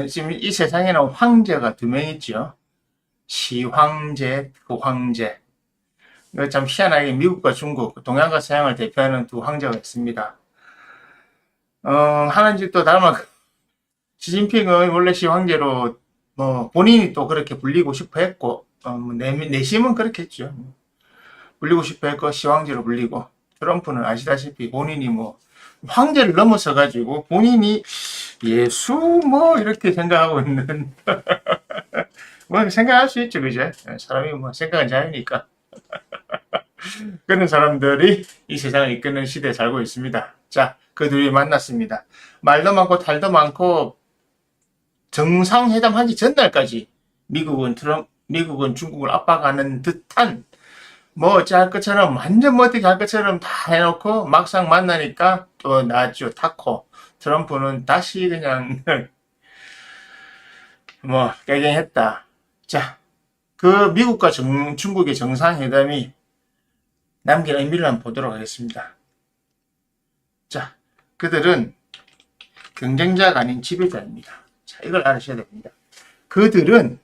지금 이 세상에는 황제가 두 명 있죠. 시황제, 후황제. 이거 참 희한하게 미국과 중국, 동양과 서양을 대표하는 두 황제가 있습니다. 하는 짓도 닮아. 시진핑은 원래 시황제로 본인이 또 그렇게 불리고 싶어 했고, 내심은 그렇게 했죠. 불리고 싶어 했고, 시황제로 불리고. 트럼프는 아시다시피 본인이 황제를 넘어서 가지고 본인이 예수 이렇게 생각하고 있는 생각할 수 있죠, 그죠? 사람이 생각은 자유니까. 그런 사람들이 이 세상을 이끄는 시대에 살고 있습니다. 자, 그 둘이 만났습니다. 말도 많고 탈도 많고 정상회담 하기 전날까지 미국은 중국을 압박하는 듯한 어찌 할 것처럼 완전 어떻게 할 것처럼 다 해놓고 막상 만나니까 또 나왔죠. 타코. 트럼프는 다시 그냥 깨갱했다. 자, 그 미국과 중국의 정상회담이 남긴 의미를 한번 보도록 하겠습니다. 자, 그들은 경쟁자가 아닌 지배자입니다. 자, 이걸 알으셔야 됩니다. 그들은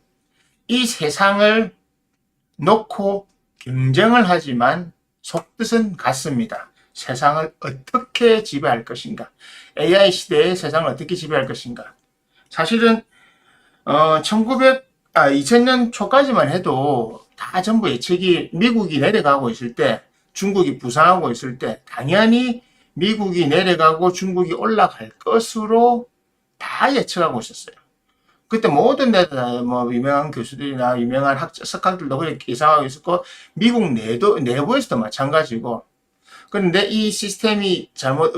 이 세상을 놓고 경쟁을 하지만 속뜻은 같습니다. 세상을 어떻게 지배할 것인가? AI 시대의 세상을 어떻게 지배할 것인가? 사실은 2000년 초까지만 해도 다 전부 예측이 미국이 내려가고 있을 때, 중국이 부상하고 있을 때 당연히 미국이 내려가고 중국이 올라갈 것으로 다 예측하고 있었어요. 그때 모든 데다 유명한 교수들이나 유명한 석학들도 그렇게 예상하고 있었고, 미국 내부에서도 마찬가지고. 그런데 이 시스템이 잘못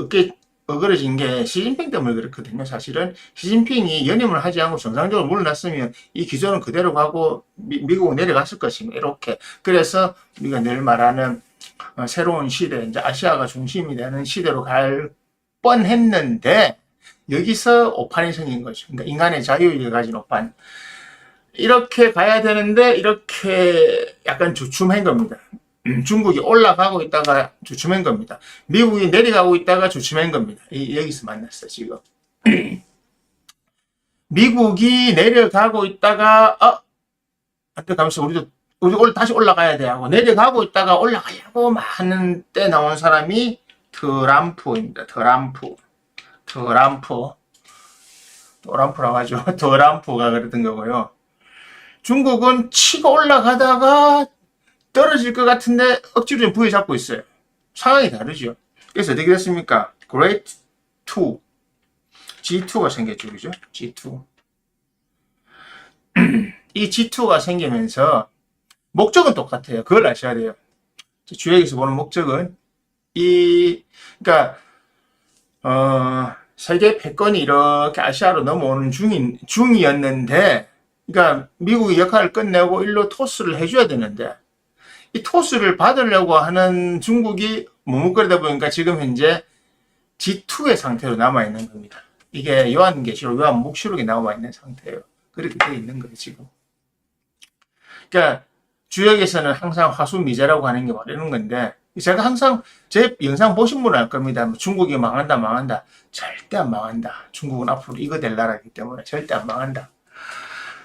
어그러진 게 시진핑 때문에 그렇거든요. 사실은 시진핑이 연임을 하지 않고 정상적으로 물러났으면 이 기조는 그대로 가고 미국은 내려갔을 것입니다. 이렇게. 그래서 우리가 늘 말하는 새로운 시대, 이제 아시아가 중심이 되는 시대로 갈 뻔했는데, 여기서 오판이 생긴 거죠. 그러니까 인간의 자유를 가진 오판. 이렇게 가야 되는데 이렇게 약간 주춤한 겁니다. 중국이 올라가고 있다가 주춤한 겁니다. 미국이 내려가고 있다가 주춤한 겁니다. 여기서 만났어 지금. 미국이 내려가고 있다가 안돼가면서 우리 다시 올라가야 돼 하고, 내려가고 있다가 올라가려고 하는 때 나온 사람이 트럼프입니다. 트럼프라고 하죠. 트럼프가 그랬던 거고요. 중국은 치고 올라가다가 떨어질 것 같은데 억지로 좀 부여잡고 있어요. 상황이 다르죠. 그래서 어떻게 됐습니까? Great 2, G2가 생겼죠. 그죠? G2. 이 G2가 생기면서 목적은 똑같아요. 그걸 아셔야 돼요. 주역에서 보는 목적은 그러니까 세계 패권이 이렇게 아시아로 넘어오는 중이었는데, 그러니까 미국이 역할을 끝내고 일로 토스를 해줘야 되는데, 이 토스를 받으려고 하는 중국이 머뭇거리다 보니까 지금 현재 G2의 상태로 남아있는 겁니다. 이게 요한계시록, 요한묵시록에 남아있는 상태예요. 그렇게 되어 있는 거예요, 지금. 그러니까 주역에서는 항상 화수미제라고 하는 게 말하는 건데, 제가 항상 제 영상 보신 분은 알 겁니다. 중국이 망한다. 절대 안 망한다. 중국은 앞으로 이거 될 나라이기 때문에 절대 안 망한다.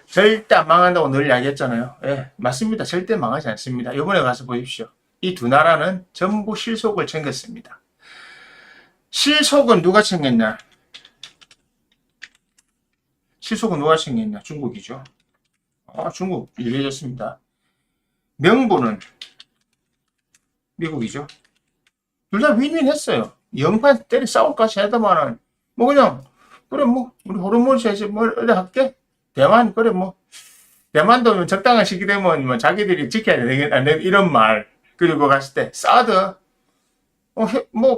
절대 안 망한다고 늘 이야기했잖아요. 예, 맞습니다. 절대 망하지 않습니다. 이번에 가서 보십시오. 이 두 나라는 전부 실속을 챙겼습니다. 실속은 누가 챙겼냐? 중국이죠. 중국 유리해졌습니다. 명분은 미국이죠. 둘 다 윈윈 했어요. 영판 때려 싸울까지 하더만은, 그냥, 그래, 우리 호르몬시 해서 어디 할게? 대만, 그래, 대만도 적당한 시기 되면 자기들이 지켜야 되겠다. 이런 말. 그리고 갔을 때, 사드,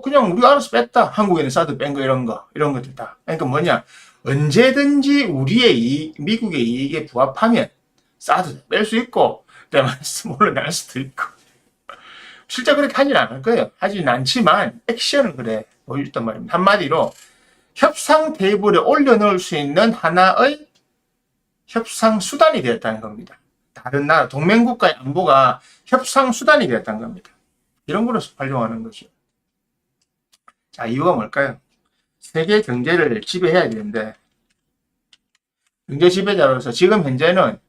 그냥 우리가 알아서 뺐다. 한국에는 사드 뺀 거, 이런 것들 다. 그러니까 뭐냐. 언제든지 미국의 이익에 부합하면, 사드 뺄 수 있고, 대만에서 물러날 수도 있고. 실제 그렇게 하진 않을 거예요. 하진 않지만 액션은 그래 보여줬단 말입니다. 한마디로 협상 테이블에 올려놓을 수 있는 하나의 협상 수단이 되었다는 겁니다. 다른 나라 동맹국가의 안보가 협상 수단이 되었다는 겁니다. 이런 거로서 활용하는 거죠. 자, 이유가 뭘까요? 세계 경제를 지배해야 되는데 경제 지배자로서 지금 현재는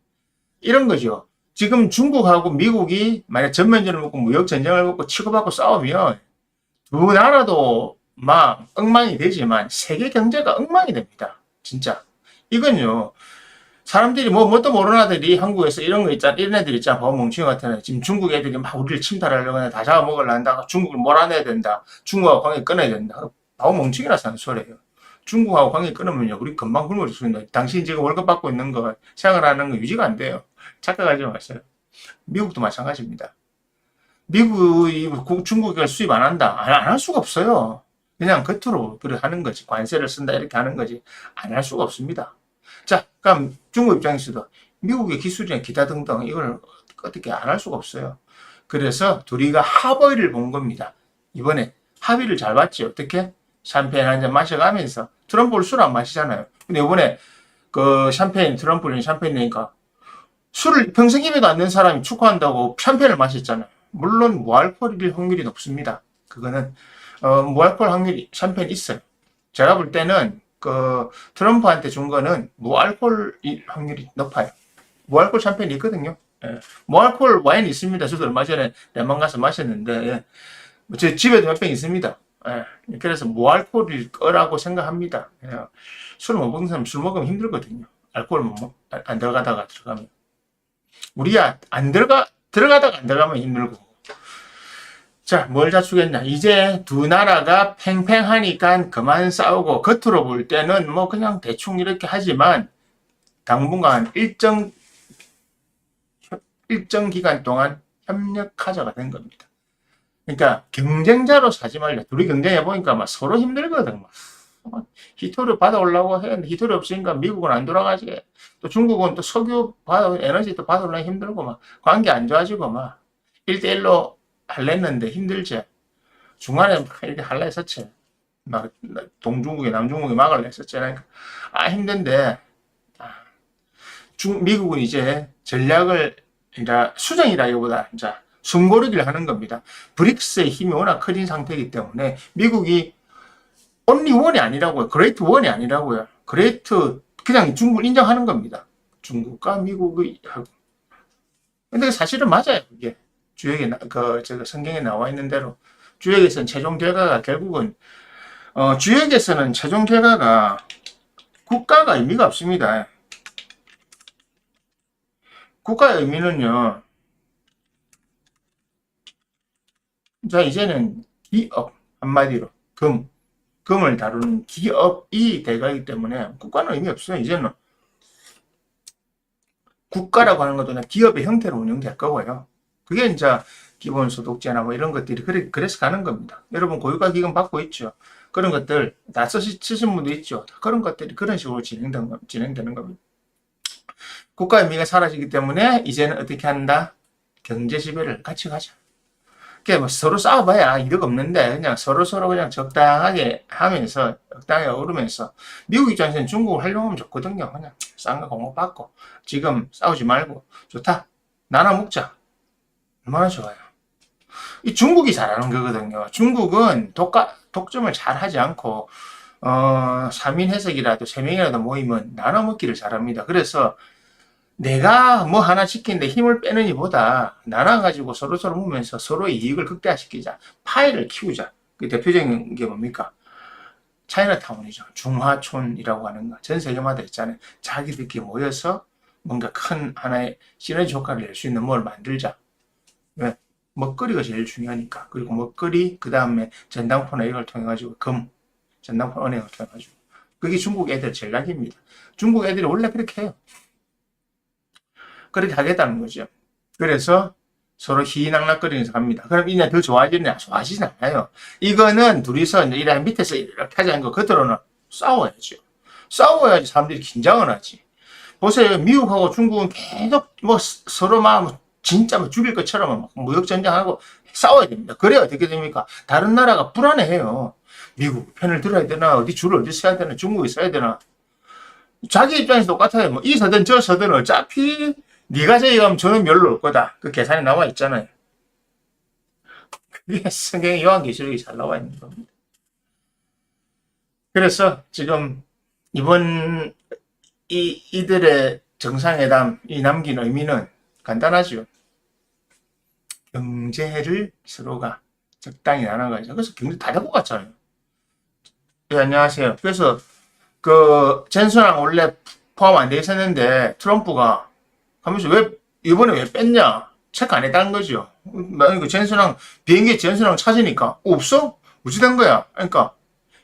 이런 거죠. 지금 중국하고 미국이 만약 전면전을 먹고 무역 전쟁을 먹고 치고받고 싸우면 두 나라도 막 엉망이 되지만 세계 경제가 엉망이 됩니다. 진짜. 이건요. 사람들이 뭣도 모르는 애들이 한국에서 이런 거 있잖아. 이런 애들 있잖아. 바보 멍청이 같은 애. 지금 중국 애들이 막 우리를 침탈하려고 다 잡아먹으려 한다. 중국을 몰아내야 된다. 중국하고 관계 끊어야 된다. 바보 멍청이라서 하는 소리예요. 중국하고 관계 끊으면요. 우리 금방 굶어 죽는다. 당신 지금 월급 받고 있는 거, 생활하는 거 유지가 안 돼요. 착각하지 마세요. 미국도 마찬가지입니다. 미국이 중국을 수입 안 한다. 안 할 수가 없어요. 그냥 겉으로 그래 하는 거지. 관세를 쓴다 이렇게 하는 거지. 안 할 수가 없습니다. 자, 그럼 중국 입장에서도 미국의 기술이나 기타 등등 이걸 어떻게 안 할 수가 없어요. 그래서 둘이가 합의를 본 겁니다. 이번에 합의를 잘 봤지. 어떻게? 샴페인 한 잔 마셔가면서 트럼프를 술 안 마시잖아요. 근데 이번에 그 샴페인 트럼프는 샴페인이니까 술을 평생 입에도 안 된 사람이 축구한다고 샴페인을 마셨잖아요. 물론 무알콜일 확률이 높습니다. 그거는 무알콜 확률이 샴페인 있어요. 제가 볼 때는 그 트럼프한테 준 거는 무알콜 확률이 높아요. 무알콜 샴페인이 있거든요. 예. 무알콜 와인 있습니다. 저도 얼마 전에 대만 가서 마셨는데 예. 제 집에도 몇 병 있습니다. 예. 그래서 무알콜일 거라고 생각합니다. 예. 술 못 먹는 사람 술 먹으면 힘들거든요. 알코올 안 들어가다가 들어가면. 우리야 들어가다가 안 들어가면 힘들고. 자, 뭘 자축했냐. 이제 두 나라가 팽팽하니까 그만 싸우고, 겉으로 볼 때는 뭐 그냥 대충 이렇게 하지만, 당분간 일정 기간 동안 협력하자가 된 겁니다. 그러니까 경쟁자로 사지 말자. 둘이 경쟁해보니까 막 서로 힘들거든. 막 히토를 받아오려고 했는데 히토리 없으니까 미국은 안 돌아가지. 또 중국은 또 석유 에너지 또 받아오려면 힘들고 막 관계 안 좋아지고 막 1대1로 할랬는데 힘들지. 중간에 막 이렇게 할라 했었지. 막 동중국이 남중국이 막을라 했었잖아요. 아 힘든데 미국은 이제 전략을 이제 수정이라기보다 이제 숨고르기를 하는 겁니다. 브릭스의 힘이 워낙 커진 상태이기 때문에 미국이 only one이 아니라고요. 그레이트 원이 아니라고요. 그레이트 그냥 중국을 인정하는 겁니다. 중국과 미국의 하고. 근데 사실은 맞아요. 이게 주역에 제가 성경에 나와 있는 대로 주역에서는 최종 결과가 결국은 주역에서는 최종 결과가 국가가 의미가 없습니다. 국가의 의미는요. 자 이제는 기업 한마디로 금을 다루는 기업이 돼가기 때문에 국가는 의미 없어요. 이제는 국가라고 하는 것도 그냥 기업의 형태로 운영될 거고요. 그게 이제 기본소득제나 뭐 이런 것들이 그래서 가는 겁니다. 여러분 고유가 기금 받고 있죠. 그런 것들 다 쓰신 분도 있죠. 그런 것들이 그런 식으로 진행되는 겁니다. 국가 의미가 사라지기 때문에 이제는 어떻게 한다? 경제 지배를 같이 가자. 그게 뭐 서로 싸워봐야 이득 없는데 그냥 서로 그냥 적당하게 하면서 적당하게 어우르면서 미국 입장에서는 중국을 활용하면 좋거든요. 그냥 싼 거 공급받고 지금 싸우지 말고 좋다. 나눠 먹자. 얼마나 좋아요. 이 중국이 잘하는 거거든요. 중국은 독점을 잘 하지 않고 3인 해석이라도 3명이라도 모이면 나눠 먹기를 잘합니다. 그래서 내가 뭐 하나 지키는데 힘을 빼느니 보다 나눠가지고 서로 먹으면서 서로의 이익을 극대화시키자. 파이를 키우자. 그 대표적인 게 뭡니까? 차이나타운이죠. 중화촌이라고 하는 거. 전 세계마다 있잖아요. 자기들끼리 모여서 뭔가 큰 하나의 시너지 효과를 낼 수 있는 뭘 만들자. 왜? 먹거리가 제일 중요하니까. 그리고 먹거리, 그 다음에 전당포나 이걸 통해가지고 전당포 은행을 통해가지고. 그게 중국 애들 전략입니다. 중국 애들이 원래 그렇게 해요. 그렇게 하겠다는 거죠. 그래서 서로 희낙낙거리면서 갑니다. 그럼 이제 더 좋아지느냐? 좋아지진 않아요. 이거는 둘이서 이제 이래 밑에서 이렇게 하자는 거 그대로는 싸워야죠. 싸워야지 사람들이 긴장을 하지. 보세요. 미국하고 중국은 계속 뭐 서로 막 진짜 뭐 죽일 것처럼 무역 전쟁하고 싸워야 됩니다. 그래야 어떻게 됩니까? 다른 나라가 불안해해요. 미국 편을 들어야 되나? 어디 줄을 어디 서야 되나? 중국에 서야 되나? 자기 입장에서 똑같아요. 뭐 이 서든 저 서든 어차피 네가 저기 가면 저는 멸로 올 거다. 그 계산이 나와 있잖아요. 그게 성경의 요한계시록이 잘 나와 있는 겁니다. 그래서 지금 이번 이들의 정상회담이 남긴 의미는 간단하죠. 경제를 서로가 적당히 나눠가지고. 그래서 경제 다 되고 갔잖아요. 네, 안녕하세요. 그래서 젠슨랑 원래 포함 안 돼 있었는데 트럼프가 하면서 왜 이번에 왜 뺐냐? 체크 안 했다는 거죠. 나 젠슨랑 비행기에 젠슨랑 찾으니까 없어? 어찌 된 거야? 그러니까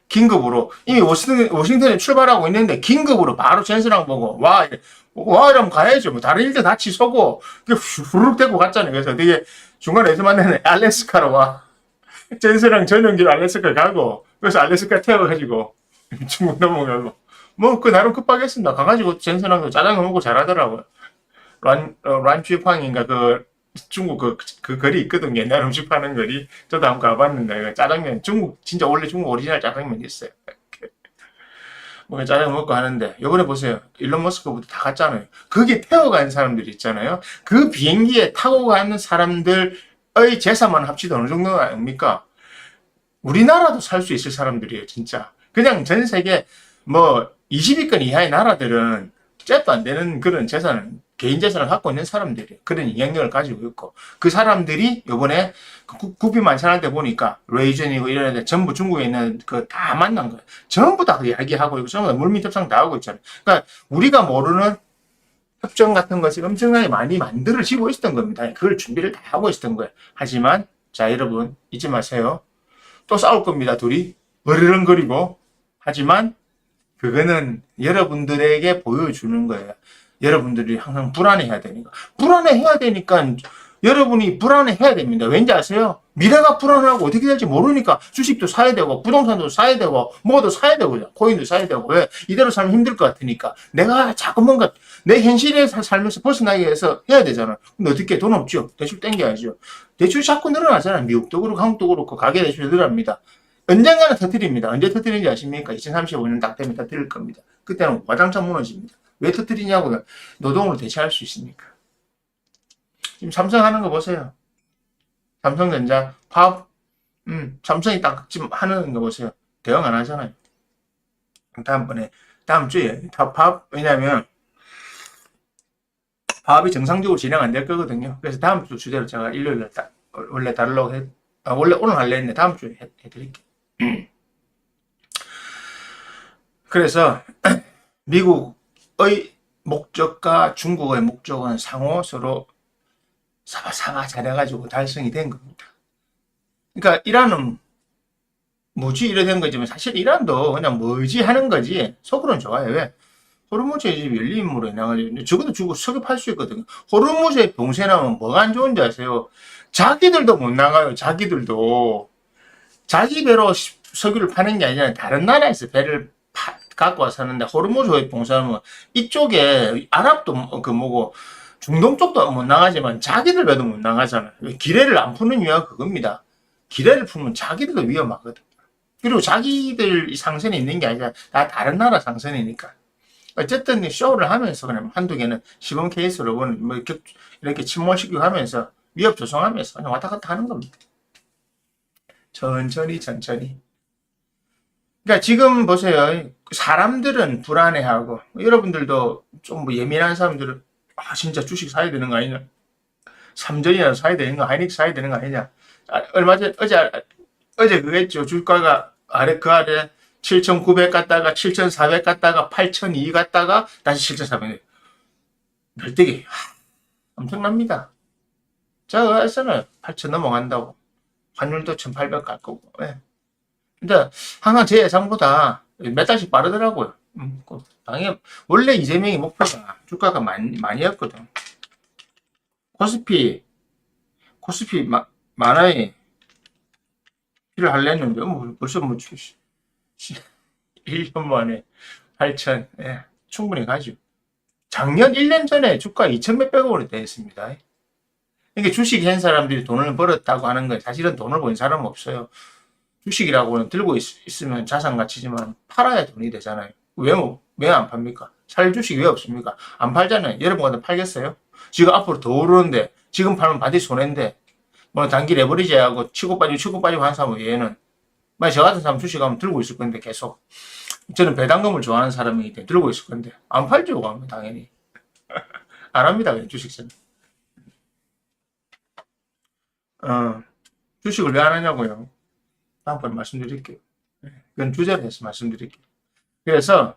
긴급으로 이미 워싱턴에 출발하고 있는데 긴급으로 바로 젠슨랑 보고 와 이러면 가야죠. 뭐 다른 일들 다 취소고 후루룩 되고 갔잖아요. 그래서 되게 중간에 서 만나는 알래스카로 와. 젠슨랑 전용기로 알래스카 가고 그래서 알래스카 태워가지고 중국 넘어가고 뭐 그 나름 급하겠습니다. 가가지고 젠슨랑도 짜장면 먹고 잘하더라고요. 란쥐팡인가 중국 그 거리 있거든요. 옛날 음식 파는 거리. 저도 한번 가봤는데 짜장면 진짜 원래 중국 오리지널 짜장면이 있어요. 뭐 짜장면 먹고 하는데 요번에 보세요. 일론 머스크부터 다 갔잖아요. 거기에 태워간 사람들이 있잖아요. 그 비행기에 타고 가는 사람들의 재산만 합치도 어느 정도 아닙니까? 우리나라도 살 수 있을 사람들이에요, 진짜. 그냥 전 세계 뭐 20위권 이하의 나라들은 잽도 안 되는 그런 개인 재산을 갖고 있는 사람들이에요. 그런 영향력을 가지고 있고 그 사람들이 요번에 구피 만찬할 때 보니까 레이전이고 이런 애들 전부 중국에 있는 다 만난 거예요. 전부 다 이야기하고 있고 전부 다 물밑 협상 다 하고 있잖아요. 그러니까 우리가 모르는 협정 같은 것을 엄청나게 많이 만들어지고 있었던 겁니다. 그걸 준비를 다 하고 있었던 거예요. 하지만 자 여러분 잊지 마세요. 또 싸울 겁니다. 둘이 으르렁거리고. 하지만 그거는 여러분들에게 보여주는 거예요. 여러분들이 항상 불안해해야 되니까. 불안해해야 되니까 여러분이 불안해해야 됩니다. 왠지 아세요? 미래가 불안하고 어떻게 될지 모르니까 주식도 사야 되고 부동산도 사야 되고 뭐도 사야 되고 코인도 사야 되고 왜? 이대로 살면 힘들 것 같으니까 내가 자꾸 뭔가 내 현실에 살면서 벗어나기 위해서 해야 되잖아. 근데 어떻게 돈 없죠? 대출 땡겨야죠. 대출 자꾸 늘어나잖아요. 미국도 그렇고 한국도 그렇고 가계대출이 늘어납니다. 언젠가는 터뜨립니다. 언제 터뜨리는지 아십니까? 2035년 딱 되면 터뜨릴 겁니다. 그때는 와장창 무너집니다. 왜 터뜨리냐고요? 노동으로 대체할 수 있으니까. 지금 삼성 하는 거 보세요. 삼성전자, 삼성이 딱 지금 하는 거 보세요. 대응 안 하잖아요. 다음 주에 왜냐면 파업이 정상적으로 진행 안 될 거거든요. 그래서 다음 주 주제로 제가 일요일에 원래 다루려고 원래 오늘 할려 했는데 다음 주에 해드릴게요. 그래서 미국의 목적과 중국의 목적은 상호 서로 사바사바 잘해가지고 달성이 된 겁니다. 그러니까 이란은 뭐지 이래 된 거지만 사실 이란도 그냥 뭐지 하는 거지 속으로는 좋아요. 왜? 호르무즈의 집 열림으로 인해가지고 적어도 중국 석유팔 수 있거든요. 호르무즈의 봉쇄 나면 뭐가 안 좋은지 아세요? 자기들도 못 나가요. 자기들도 자기 배로 석유를 파는 게 아니라 다른 나라에서 배를 갖고 와서 하는데 호르무즈의 봉쇄하면 이쪽에 아랍도 뭐고 중동 쪽도 못 나가지만 자기들 배도 못 나가잖아요. 기뢰를 안 푸는 이유가 그겁니다. 기뢰를 풀면 자기들도 위험하거든. 그리고 자기들 상선이 있는 게 아니라 다 다른 나라 상선이니까. 어쨌든 쇼를 하면서 그냥 한두 개는 시범 케이스로 뭐 이렇게 침몰시키고 하면서 위협 조성하면서 그냥 왔다 갔다 하는 겁니다. 천천히. 그러니까 지금 보세요. 사람들은 불안해하고 여러분들도 좀 뭐 예민한 사람들은 진짜 주식 사야 되는 거 아니냐? 삼전이라도 사야 되는 거, 하이닉스 사야 되는 거 아니냐? 얼마 전 어제 그랬죠. 주가가 아래 7,900 갔다가 7,400 갔다가 8,200 갔다가 다시 7,400. 별대기 엄청납니다. 제가 했잖아요. 8,000 넘어간다고. 환율도 1,800 갈 거고. 네. 근데 항상 제 예상보다 몇 달씩 빠르더라고요. 당연히 원래 이재명이 목표가 주가가 많이였거든. 코스피 만화에 일을 하려는데 벌써 1년 만에 8천, 예, 충분히 가죠. 작년 1년 전에 주가 2천 몇백억 원이 됐습니다. 그러니까 주식 한 사람들이 돈을 벌었다고 하는 건 사실은 돈을 번 사람은 없어요. 주식이라고는 들고 있으면 자산 가치지만 팔아야 돈이 되잖아요. 왜 안 팝니까? 살 주식이 왜 없습니까? 안 팔잖아요. 여러분 같은 팔겠어요? 지금 앞으로 더 오르는데 지금 팔면 반드시 손해인데 뭐 단기 레버리지하고 치고 빠지고 하는 사람은 얘는 만약 저 같은 사람 주식하면 들고 있을 건데 계속 저는 배당금을 좋아하는 사람이기 때문에 들고 있을 건데 안 팔죠, 그러면 당연히. 안 합니다, 그냥 주식세는. 주식을 왜 안 하냐고요? 다음번에 말씀드릴게요. 그건 주제로 해서 말씀드릴게요. 그래서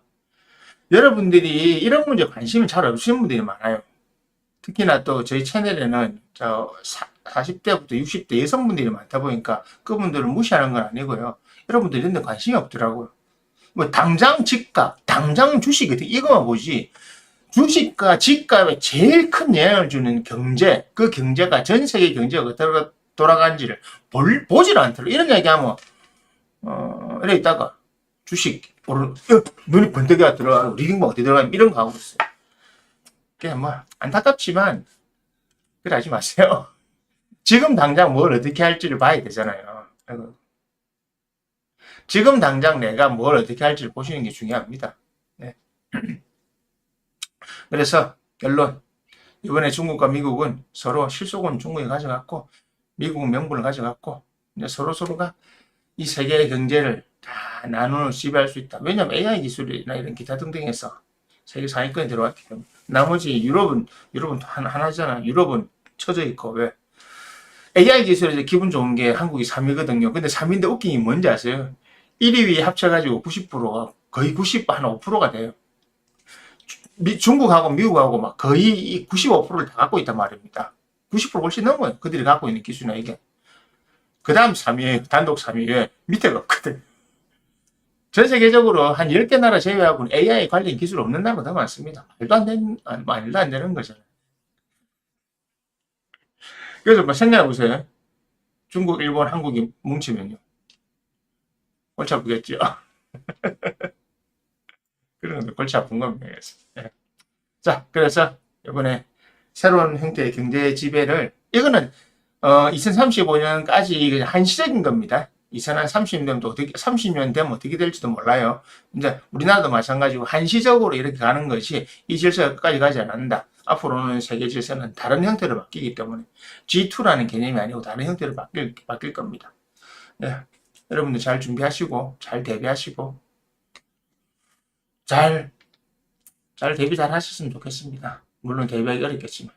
여러분들이 이런 문제 관심이 잘 없으신 분들이 많아요. 특히나 또 저희 채널에는 40대부터 60대 여성분들이 많다 보니까 그분들을 무시하는 건 아니고요. 여러분들이 이런 데 관심이 없더라고요. 뭐 당장 집값, 당장 주식 이거만 보지 주식과 집값에 제일 큰 영향을 주는 경제, 그 경제가 전 세계 경제가 어떻게 돌아가는지를 보질 않더라고요. 이런 얘기하면 이래 있다가 주식 눈이 번뜩이가 들어가고 리딩방 어디 들어가면 이런 거 하고 있어요. 그냥 뭐 안타깝지만 그래 하지 마세요. 지금 당장 뭘 어떻게 할지를 봐야 되잖아요. 지금 당장 내가 뭘 어떻게 할지를 보시는 게 중요합니다. 네. 그래서 결론, 이번에 중국과 미국은 서로 실속은 중국이 가져갔고 미국은 명분을 가져갔고 이제 서로가 이 세계의 경제를 다 나누어 지배할 수 있다. 왜냐하면 AI 기술이나 이런 기타 등등에서 세계 상위권에 들어왔기 때문에. 나머지 유럽은 또 하나잖아. 유럽은 처져 있고. 왜? AI 기술에서 기분 좋은 게 한국이 3위거든요. 근데 3위인데 웃긴 게 뭔지 아세요? 1, 2위 합쳐가지고 90%가 거의 90, 한 5%가 돼요. 중국하고 미국하고 막 거의 95%를 다 갖고 있단 말입니다. 90% 훨씬 넘어요. 그들이 갖고 있는 기술이나 이게. 그 다음 3위, 단독 3위에 밑에가 없거든. 전 세계적으로 한 10개 나라 제외하고는 AI 관련 기술 없는 나라가 더 많습니다. 말도 안 되는 거잖아요. 그래서 뭐 생각해보세요. 중국, 일본, 한국이 뭉치면요. 골치 아프겠죠. 그런 거 골치 아픈 겁니다. 네. 자, 그래서 이번에 새로운 형태의 경제 지배를, 이거는 2035년까지 한시적인 겁니다. 30년 되면 어떻게 될지도 몰라요. 이제 우리나라도 마찬가지고 한시적으로 이렇게 가는 것이 이 질서가 끝까지 가지 않는다. 앞으로는 세계 질서는 다른 형태로 바뀌기 때문에 G2라는 개념이 아니고 다른 형태로 바뀔 겁니다. 네. 여러분들 잘 준비하시고 잘 대비하시고 잘 대비 잘 하셨으면 좋겠습니다. 물론 대비하기 어렵겠지만.